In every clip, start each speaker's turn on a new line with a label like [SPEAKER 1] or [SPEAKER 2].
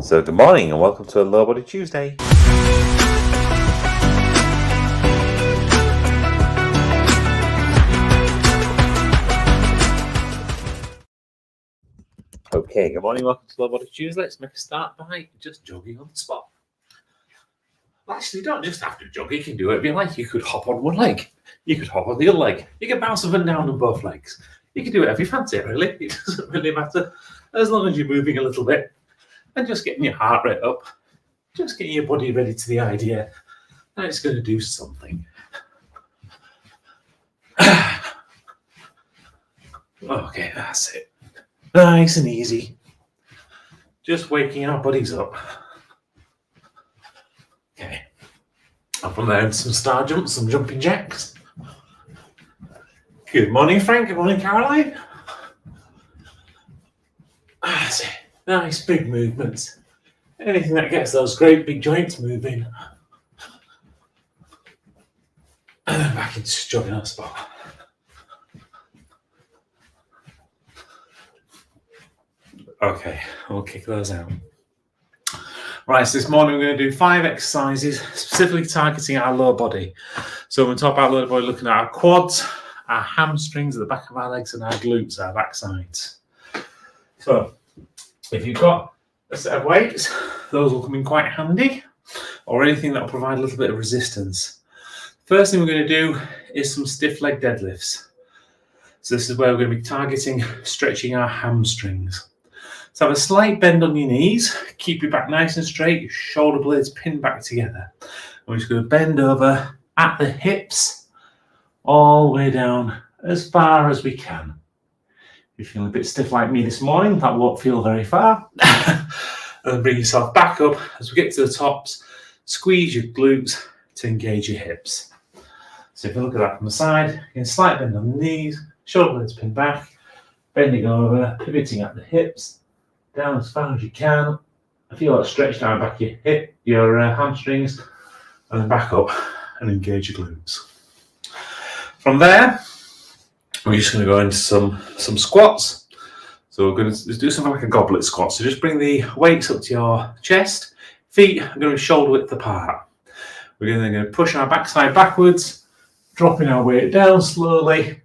[SPEAKER 1] So good morning and welcome to a Low Body Tuesday. Okay, good morning, welcome to Low Body Tuesday. Let's make a start by just jogging on the spot. Well, actually, you don't just have to jog, you can do it if you like. You could hop on one leg, you could hop on the other leg, you can bounce up and down on both legs. You can do it if you fancy it, really. It doesn't really matter, as long as you're moving a little bit and just getting your heart rate up, just getting your body ready to the idea that it's going to do something. Okay, that's it. Nice and easy. Just waking our bodies up. Okay. And from there, some star jumps, some jumping jacks. Good morning, Frank. Good morning, Caroline. That's it. Nice big movements. Anything that gets those great big joints moving. And then back into jogging on the spot. Okay, we'll kick those out. Right, so this morning we're going to do 5 exercises specifically targeting our lower body. So when we talk about lower body, looking at our quads, our hamstrings at the back of our legs, and our glutes, our backsides. So if you've got a set of weights, those will come in quite handy, or anything that will provide a little bit of resistance. First thing we're going to do is some stiff leg deadlifts. So this is where we're going to be targeting stretching our hamstrings. So have a slight bend on your knees, keep your back nice and straight, your shoulder blades pinned back together. And we're just going to bend over at the hips, all the way down as far as we can. If you're feeling a bit stiff like me this morning, that won't feel very far. And then bring yourself back up as we get to the tops, squeeze your glutes to engage your hips. So if you look at that from the side, again, slight bend on the knees, shoulder blades pinned back, bending over, pivoting at the hips, down as far as you can. I feel like stretch down back your hip, your hamstrings, and then back up and engage your glutes. From there, we're just going to go into some squats. So we're going to do something like a goblet squat. So just bring the weights up to your chest, feet are going to be shoulder width apart. We're then going to push our backside backwards, dropping our weight down slowly.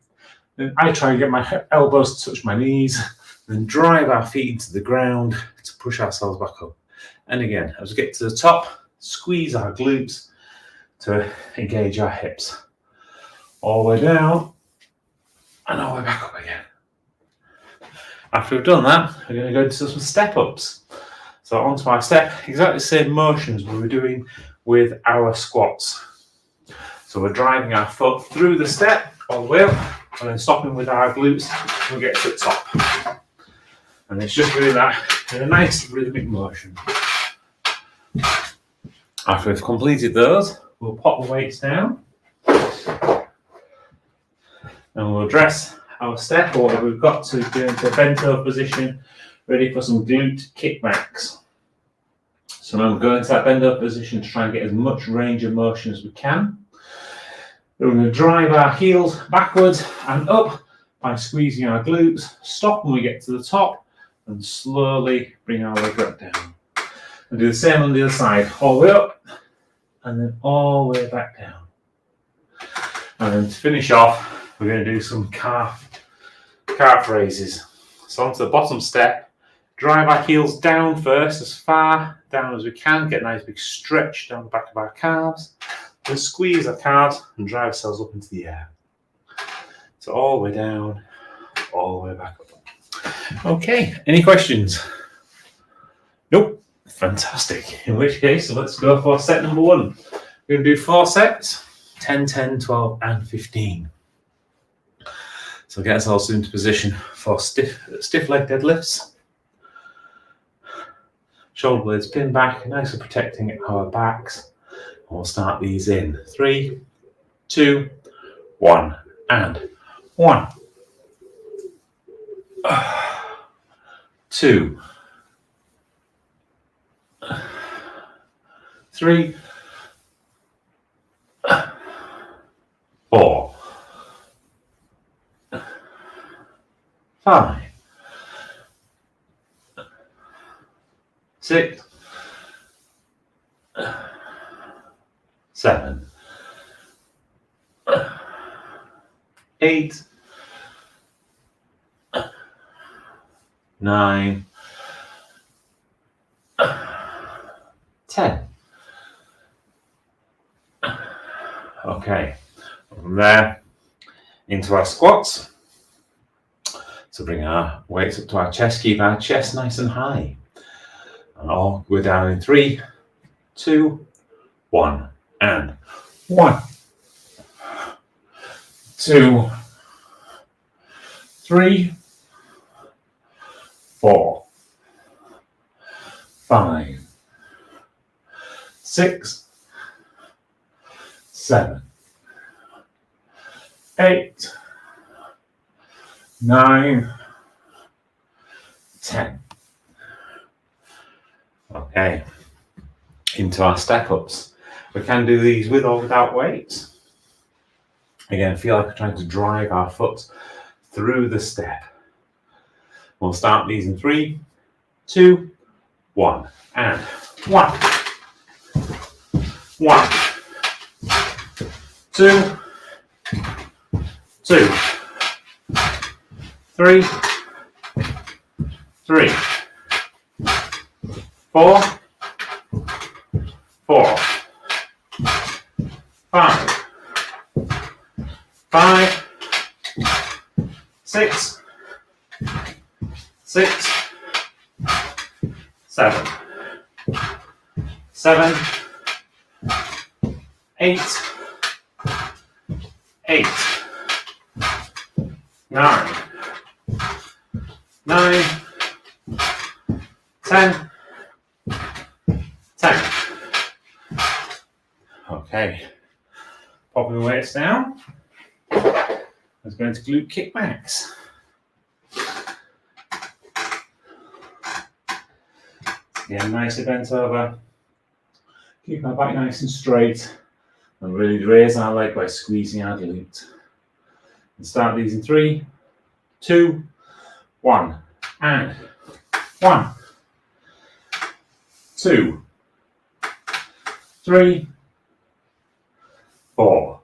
[SPEAKER 1] Then I try and get my elbows to touch my knees. Then drive our feet into the ground to push ourselves back up. And again, as we get to the top, squeeze our glutes to engage our hips. All the way down and all the way back up again. After we've done that, we're going to go into some step-ups. So onto our step, exactly the same motions we were doing with our squats. So we're driving our foot through the step all the way up and then stopping with our glutes and we get to the top. And it's just doing that in a nice rhythmic motion. After we've completed those, we'll pop the weights down and we'll address our step or whatever we've got to get into a bent over position, ready for some glute kickbacks. So now we're going into that bend over position to try and get as much range of motion as we can. Then we're going to drive our heels backwards and up by squeezing our glutes, stop when we get to the top, and slowly bring our leg back down. And do the same on the other side, all the way up, and then all the way back down. And then to finish off, we're going to do some calf raises. So onto the bottom step, drive our heels down first, as far down as we can, get a nice big stretch down the back of our calves, then squeeze our calves and drive ourselves up into the air. So all the way down, all the way back up. Okay, any questions? Nope, fantastic. In which case, let's go for set number 1. We're going to do 4 sets, 10, 10, 12, and 15. So get ourselves into position for stiff leg deadlifts. Shoulder blades pinned back, nicely protecting our backs. And we'll start these in 3, 2, 1, and 1. 2, 3, 4, 5, 6, 7, 8, 9, 10. Okay, from there into our squats. So bring our weights up to our chest, keep our chest nice and high. And all go down in 3, 2, 1, and 1, 2, 3, 4, 5, 6, 7, 8, 9, 10. Okay, into our step ups. We can do these with or without weights. Again, feel like we're trying to drive our foot through the step. We'll start these in 3, 2, 1, and 1, 1, 2, 2, 3, 3, 4, 4, 5, 5, 6, 6, 7, 7, 8, 8, 9, 9, 10, 10. Okay, popping the weights down. Let's go into glute kickbacks. Again, nicely bent over. Keep our back nice and straight. And really raise our leg by squeezing our glute. And start these in 3, 2, 1, and 1, 2, 3, 4,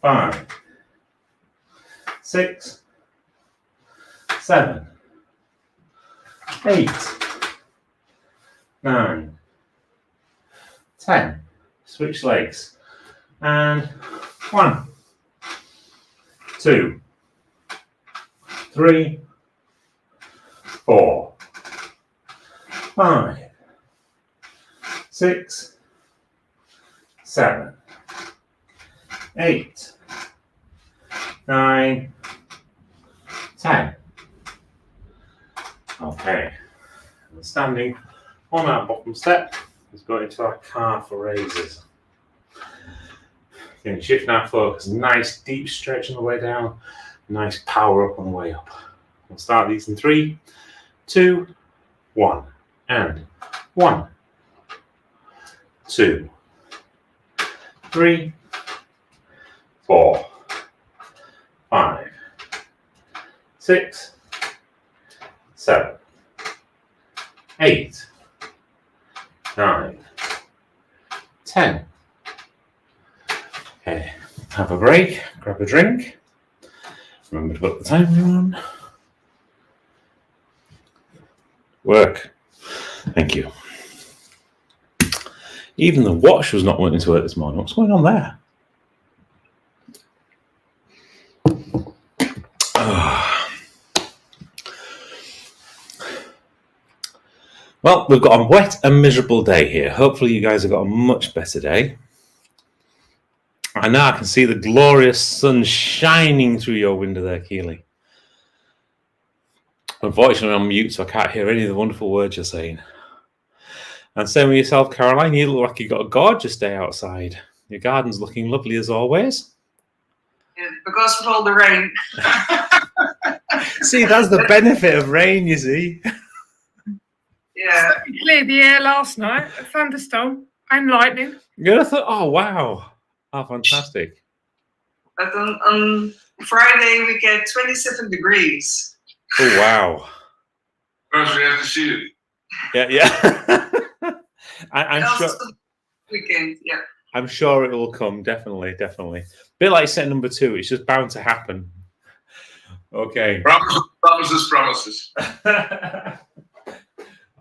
[SPEAKER 1] 5, 6, 7, 8, 9, 10. Switch legs. And 1, 2, 3, 4, 5, 6, 7, 8, 9, 10. Okay, and standing on our bottom step, let's go into our calf raises. Again, shifting our focus, nice deep stretch on the way down, nice power up on the way up. We'll start these in 3, 2, 1, and 1, 2, 3, 4, 5, 6, 7, 8, 9, 10. Okay, have a break, grab a drink. Remember to put the timer on. Work. Thank you. Even the watch was not wanting to work this morning. What's going on there? Well, we've got a wet and miserable day here. Hopefully you guys have got a much better day. I know I can see the glorious sun shining through your window there, Keely. Unfortunately, I'm mute, so I can't hear any of the wonderful words you're saying. And same with yourself, Caroline. You look like you've got a gorgeous day outside. Your garden's looking lovely as always.
[SPEAKER 2] Yeah, because of all the rain.
[SPEAKER 1] See, that's the benefit of rain, you see.
[SPEAKER 2] Yeah.
[SPEAKER 3] Cleared the air last night, a thunderstorm and lightning.
[SPEAKER 1] You'd have thought, oh, wow. Oh, fantastic.
[SPEAKER 2] But on Friday, we get 27 degrees.
[SPEAKER 1] Oh, wow.
[SPEAKER 4] First, we have to see it.
[SPEAKER 1] Yeah. I'm
[SPEAKER 2] Also
[SPEAKER 1] sure.
[SPEAKER 2] weekend, yeah.
[SPEAKER 1] I'm sure it will come. Definitely. Bit like set number 2. It's just bound to happen. Okay.
[SPEAKER 4] Promises.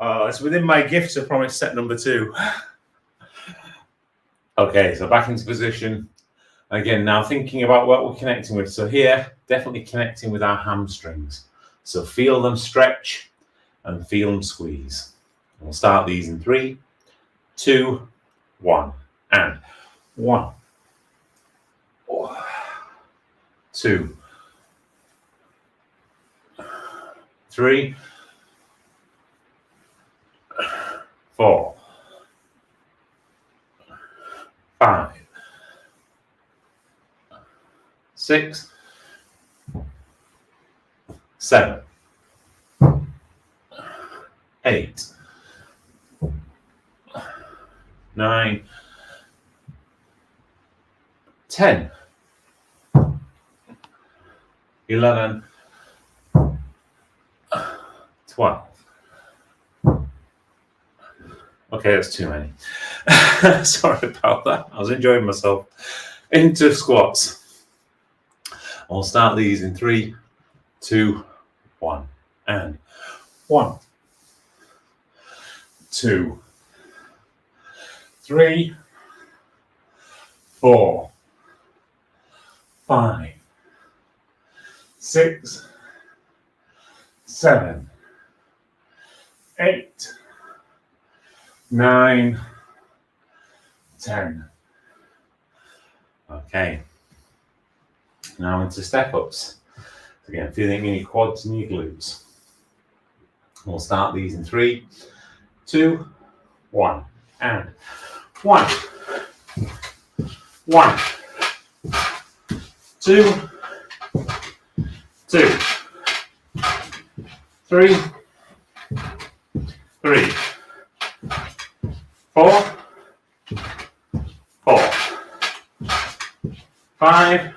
[SPEAKER 1] It's within my gift to promise set number 2. Okay, so back into position. Again, now thinking about what we're connecting with. So here, definitely connecting with our hamstrings. So feel them stretch and feel them squeeze. We'll start these in 3, 2, 1. And 1, 2, 3, 4, 5, 6, 7, 8, 9, 10, 11, 12. Okay, that's too many. Sorry about that. I was enjoying myself. Into squats. I'll start these in 3, 2, 1. And 1, 2, 3, 4, 5, 6, 7, 8, 9, 10. Okay. Now into step ups. Again, feeling in your quads and your glutes. We'll start these in 3, 2, 1. And 1, 1, 2, 2, 3, 3, 4, 4, 5,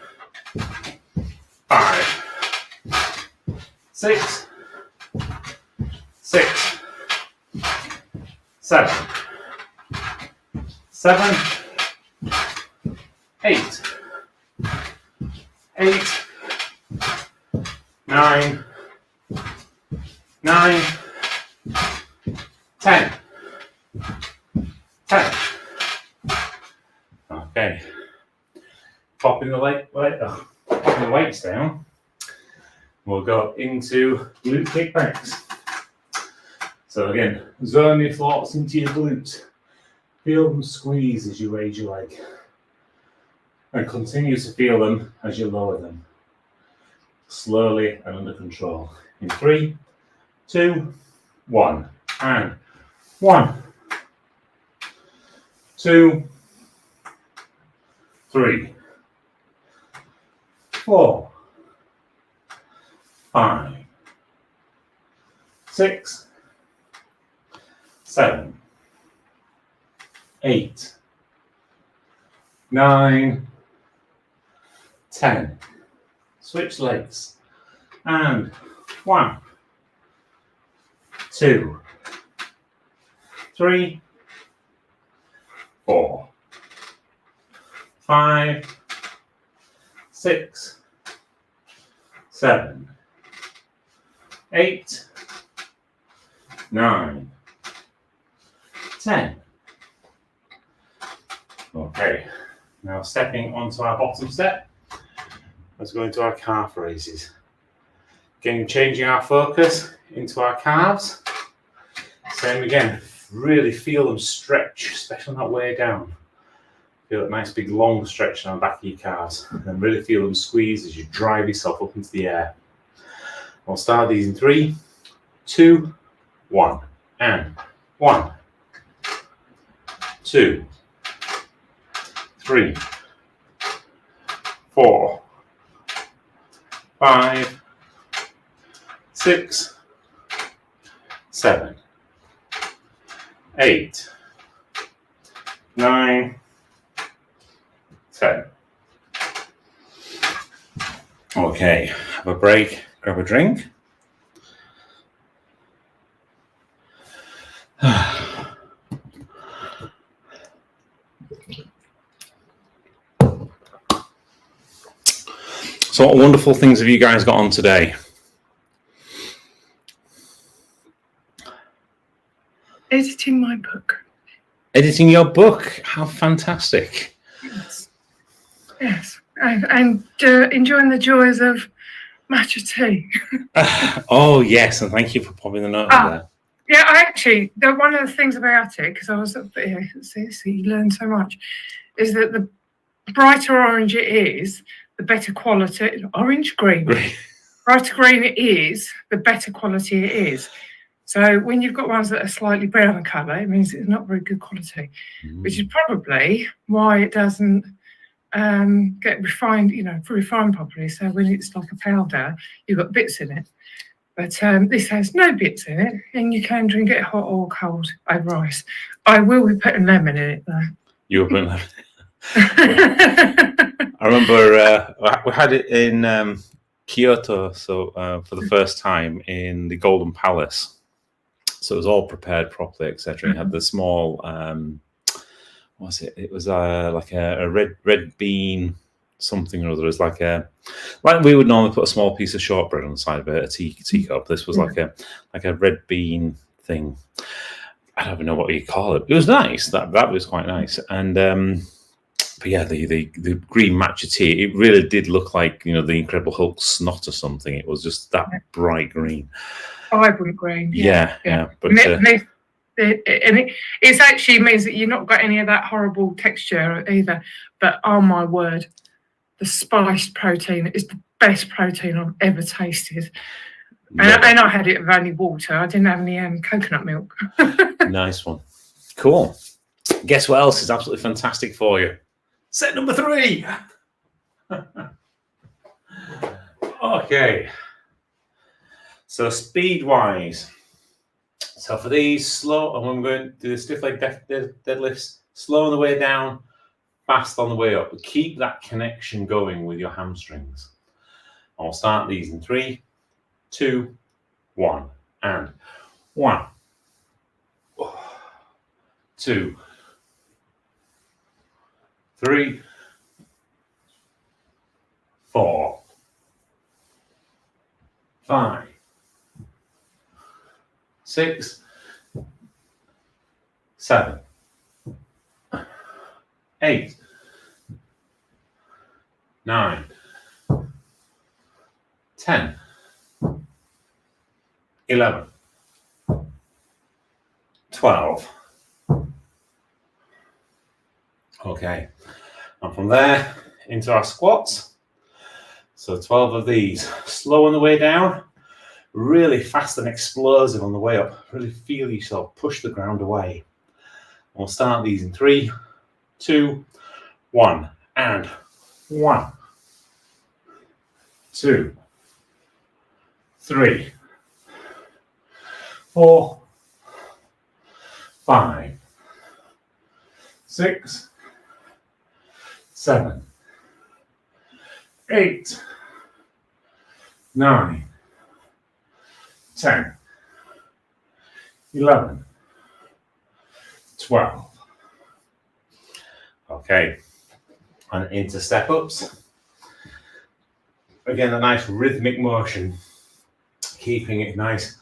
[SPEAKER 1] 5, 6, 6, 7, 7, 8, 8, 9, 9, 10. 10. Okay. Popping the weights down. We'll go into glute kickbacks. So again, zone your thoughts into your glutes. Feel them squeeze as you raise your leg. And continue to feel them as you lower them. Slowly and under control. In 3, 2, 1. And 1, 2, 3, 4, 5, 6, 7, 8, 9, 10. Switch legs. And 1, 2, 3, 4, 5, 6, 7, 8, 9, 10. Okay, now stepping onto our bottom step, let's go into our calf raises. Again, changing our focus into our calves. Same again, really feel them stretch, especially on that way down. Feel that nice big long stretch on the back of your calves. And then really feel them squeeze as you drive yourself up into the air. We'll start these in 3, 2, 1. And 1, 2, 3, 4, 5, 6, 7, 8, 9, 10. Okay, have a break, grab a drink. So what wonderful things have you guys got on today?
[SPEAKER 3] Editing my book.
[SPEAKER 1] Editing your book. How fantastic.
[SPEAKER 3] Yes. And enjoying the joys of matcha tea.
[SPEAKER 1] Oh, yes. And thank you for popping the note on there.
[SPEAKER 3] Yeah, one of the things about it, because I was up there, see, you learn so much, is that the brighter orange it is, the better quality. Green. Brighter green it is, the better quality it is. So when you've got ones that are slightly brown colour, it means it's not very good quality, which is probably why it doesn't get refined, refined properly. So when it's like a powder, you've got bits in it. But this has no bits in it, and you can drink it hot or cold over ice. I will be putting lemon in it, though.
[SPEAKER 1] You will put lemon. I remember we had it in Kyoto, so for the first time in the Golden Palace. So it was all prepared properly, etc. It had the small, what was it? It was like a red bean something or other. It was like we would normally put a small piece of shortbread on the side of a teacup. This was like a red bean thing. I don't even know what you call it. It was nice. That was quite nice. And but yeah, the green matcha tea, it really did look like, the Incredible Hulk snot or something. It was just that bright green.
[SPEAKER 3] Vibrant green.
[SPEAKER 1] Yeah. But
[SPEAKER 3] it actually means that you've not got any of that horrible texture either. But oh my word, the spiced protein is the best protein I've ever tasted. And I had it with only water. I didn't have any coconut milk.
[SPEAKER 1] Nice one. Cool. Guess what else is absolutely fantastic for you? Set number 3. Okay. So speed-wise. So for these, slow, and I'm going to do the stiff leg deadlifts, slow on the way down, fast on the way up. But keep that connection going with your hamstrings. I'll start these in 3, 2, 1, and 1, 2, 3, 4, 5, 6, 7, 8, 9, 10, 11, 12. Okay, and from there into our squats. So 12 of these, slow on the way down, really fast and explosive on the way up. Really feel yourself push the ground away. We'll start these in 3, 2, 1, and 1, 2, 3, 4, 5, 6, 7, 8, 9, 10, 11, 12. Okay, and into step ups. Again, a nice rhythmic motion, keeping it nice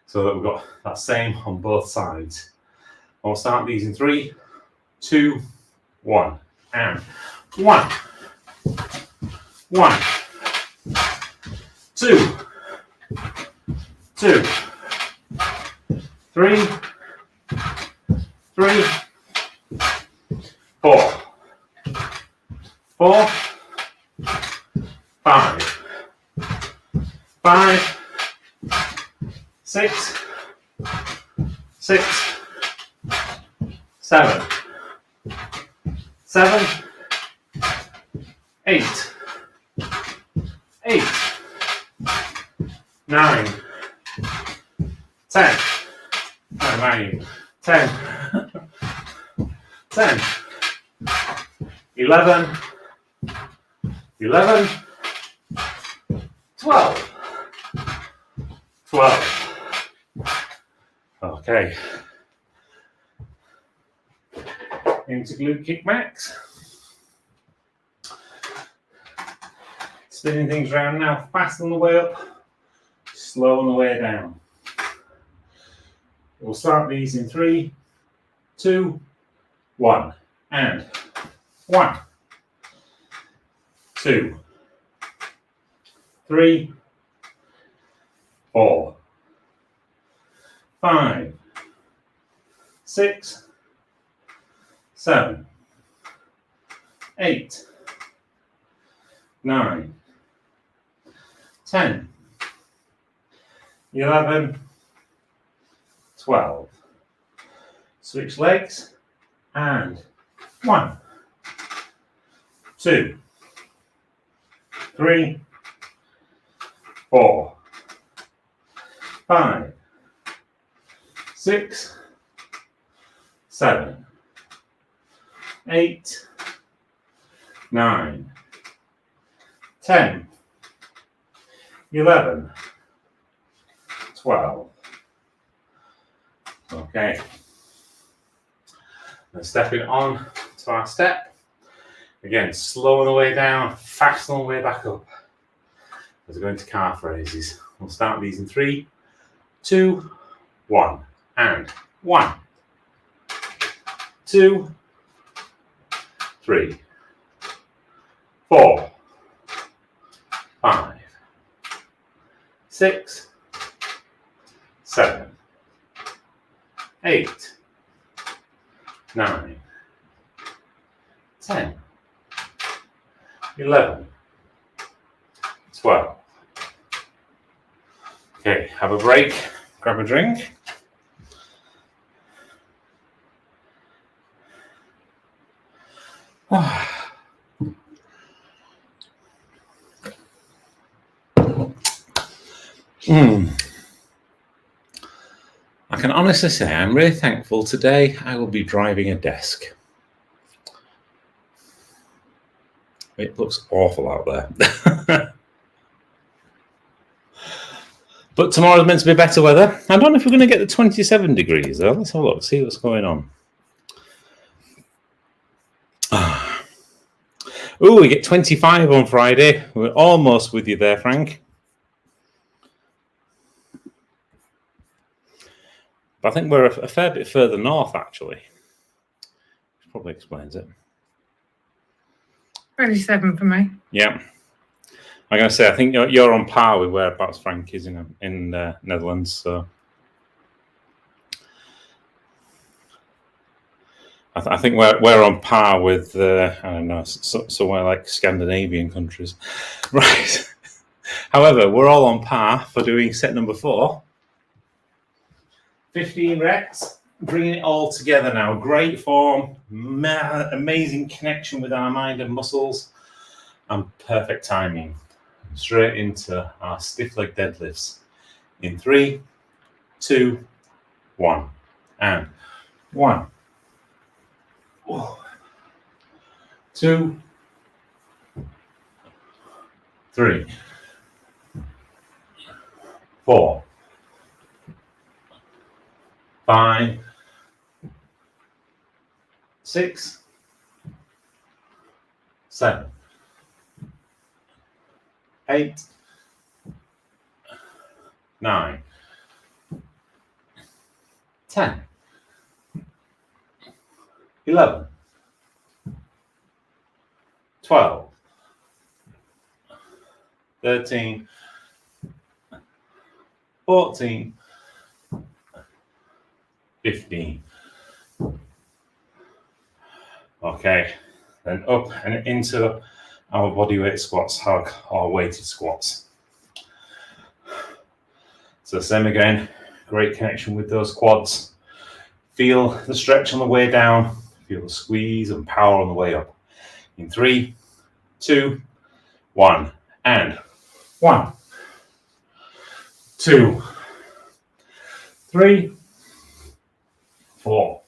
[SPEAKER 1] so that we've got that same on both sides. I'll start these in 3, 2, 1, and 1, 1, 2, 2, 3, 3, 4, 4, 5, 5, 6, 6, 7, 7, 8, 8, 9, 10, 9, 10, 10, 11, 11, 12, 12. Okay, into glute kickbacks. Spinning things around now, fast on the way up, slow on the way down. We'll start these in 3, 2, 1, and 1, 2, 3, 4, 5, 6, 7, 8, 9, 10, 11, 12. Switch legs and 1, 2, 3, 4, 5, 6, 7, 8, 9, 10, 11, 12. Okay. And stepping on to our step. Again, slow on the way down, fast on the way back up. As we go into calf raises. We'll start these in 3, 2, 1, and 1, 2, 3, 4, 5, 6, 7, 8, 9, 10, 11, 12. Okay, have a break, grab a drink. I can honestly say I'm really thankful today I will be driving a desk. It looks awful out there. But tomorrow's meant to be better weather. I don't know if we're going to get the 27 degrees though. Let's have a look, see what's going on. Oh, we get 25 on Friday. We're almost with you there, Frank. But I think we're a fair bit further north, actually. Which probably explains it.
[SPEAKER 3] 27 for me.
[SPEAKER 1] Yeah. I'm going to say, I think you're on par with whereabouts Frank is in Netherlands. So I think we're on par with, I don't know, somewhere like Scandinavian countries. Right. However, we're all on par for doing set number 4. 15 reps, bringing it all together now. Great form, amazing connection with our mind and muscles, and perfect timing. Straight into our stiff leg deadlifts in 3, 2, 1, and 1, 2, 3, 4, 5, 6, 7, 8, 9, 10, 11, 12, 13, 14, 15. Okay, then up and into our bodyweight squats, our weighted squats. So same again, great connection with those quads. Feel the stretch on the way down, feel the squeeze and power on the way up. In 3, 2, 1, and 1, 2, 3, 4,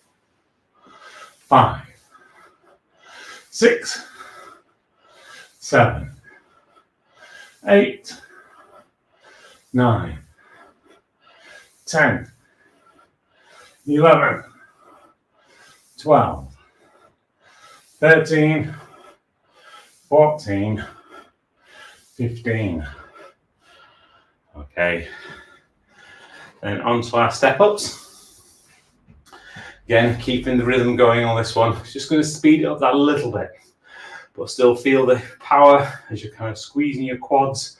[SPEAKER 1] 5, 6, 7, 8, 9, 10, 11, 12, 13, 14, 15. Okay. Then on to our step ups. Again, keeping the rhythm going on this one. Just going to speed it up that a little bit, but still feel the power as you're kind of squeezing your quads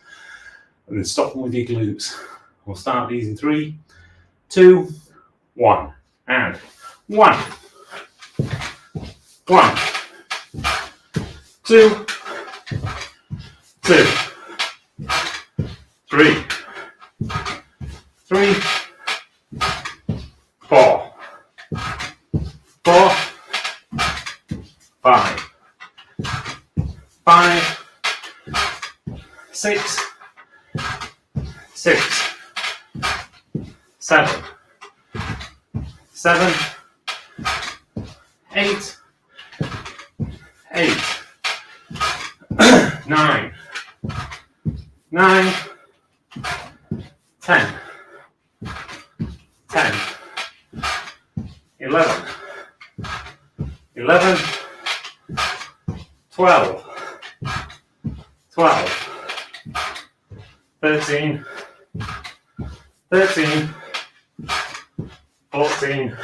[SPEAKER 1] and then stopping with your glutes. We'll start these in 3, 2, 1, and 1, 1, 2, 2, 3, 3, 4, 4, 5, 5, 6, 6, 7, 7, 8, 8, 9, 9, 10, 10, 11, 11, 12, 12, 13, 13, 14,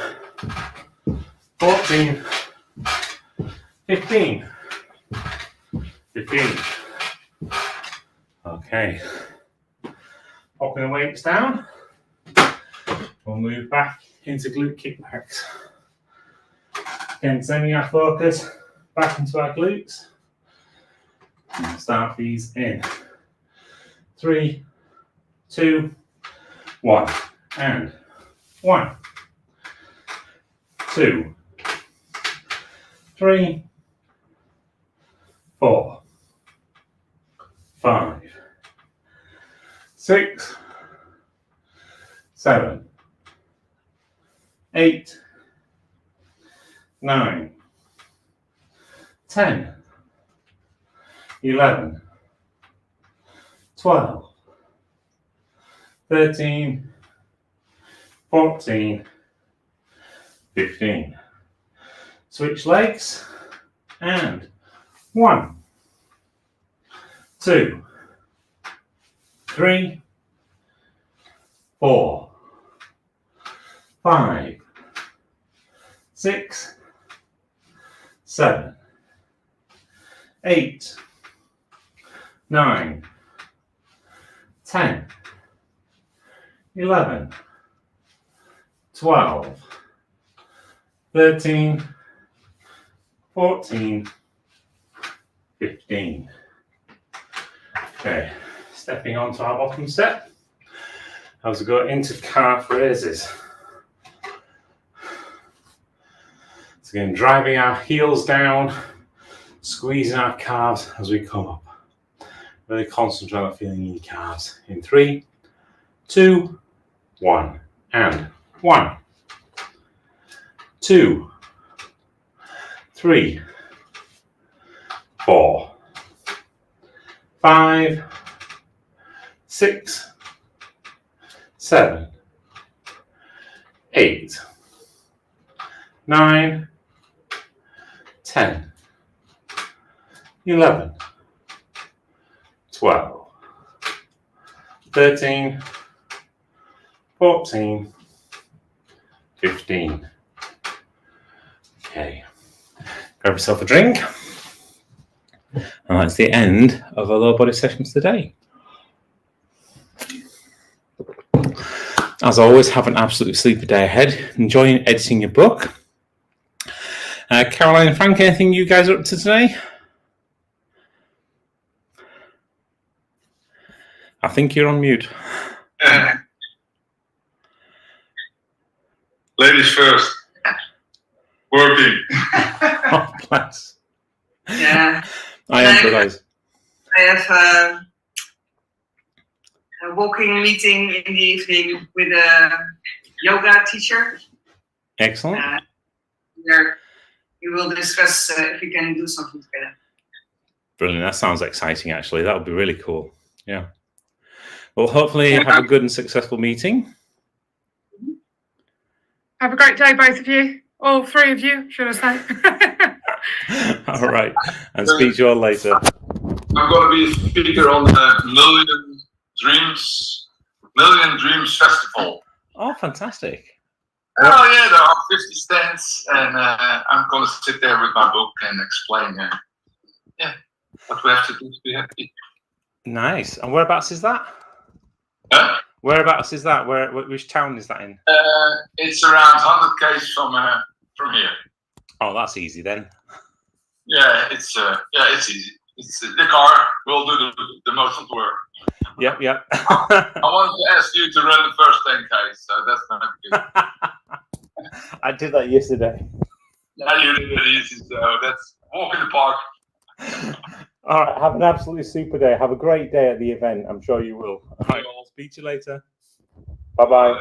[SPEAKER 1] 14, 15, 15. Okay. Popping the weights down. We'll move back into glute kickbacks. Again, sending our focus back into our glutes. And start these in 3, 2, 1, and 1, 2, 3, 4, 5, 6, 7, 8, 9, 10, 11, 12, 13, 14, 15. Switch legs and 1, 2, 3, 4, 5, 6, 7, 8, 9, 10, 11, 12, 13, 14, 15. Okay, stepping onto our bottom step as we go into calf raises. So again, driving our heels down, squeezing our calves as we come up. Really concentrate on feeling your calves. In 3, 2, 1, and 1, 2, 3, 4, 5, 6, 7, 8, 9, 10, 11, 12, 13, 14, 15. Okay, grab yourself a drink. And that's the end of our lower body sessions today. As always, have an absolute sleepy day ahead. Enjoying editing your book. Caroline and Frank, anything you guys are up to today? I think you're on mute.
[SPEAKER 4] Ladies first. Working.
[SPEAKER 1] Oh, bless.
[SPEAKER 2] Yeah.
[SPEAKER 1] I empathize.
[SPEAKER 2] I have a walking meeting in the evening with a yoga teacher.
[SPEAKER 1] Excellent.
[SPEAKER 2] Where we will discuss if we can do something together.
[SPEAKER 1] Brilliant. That sounds exciting, actually. That would be really cool. Yeah. Well, hopefully have a good and successful meeting.
[SPEAKER 3] Have a great day, both of you. All three of you, should I say.
[SPEAKER 1] All right, and speak to you all later.
[SPEAKER 4] I'm going to be a speaker on the Million Dreams Festival.
[SPEAKER 1] Oh, fantastic.
[SPEAKER 4] Oh yeah, there are 50 stands, and I'm going to sit there with my book and explain what we have to do to be happy.
[SPEAKER 1] Nice. And whereabouts is that?
[SPEAKER 4] Huh?
[SPEAKER 1] Whereabouts is that? Which town is that in?
[SPEAKER 4] It's around 100 k's from here.
[SPEAKER 1] Oh, that's easy then.
[SPEAKER 4] Yeah, it's easy. It's the car will do the most of the work.
[SPEAKER 1] Yep.
[SPEAKER 4] I wanted to ask you to run the first 10 k's, so that's not good.
[SPEAKER 1] I did that yesterday.
[SPEAKER 4] Yeah, you did it easy, so that's walk in the park.
[SPEAKER 1] All right, have an absolutely super day. Have a great day at the event. I'm sure you will. All right, I'll speak to you later. Bye-bye.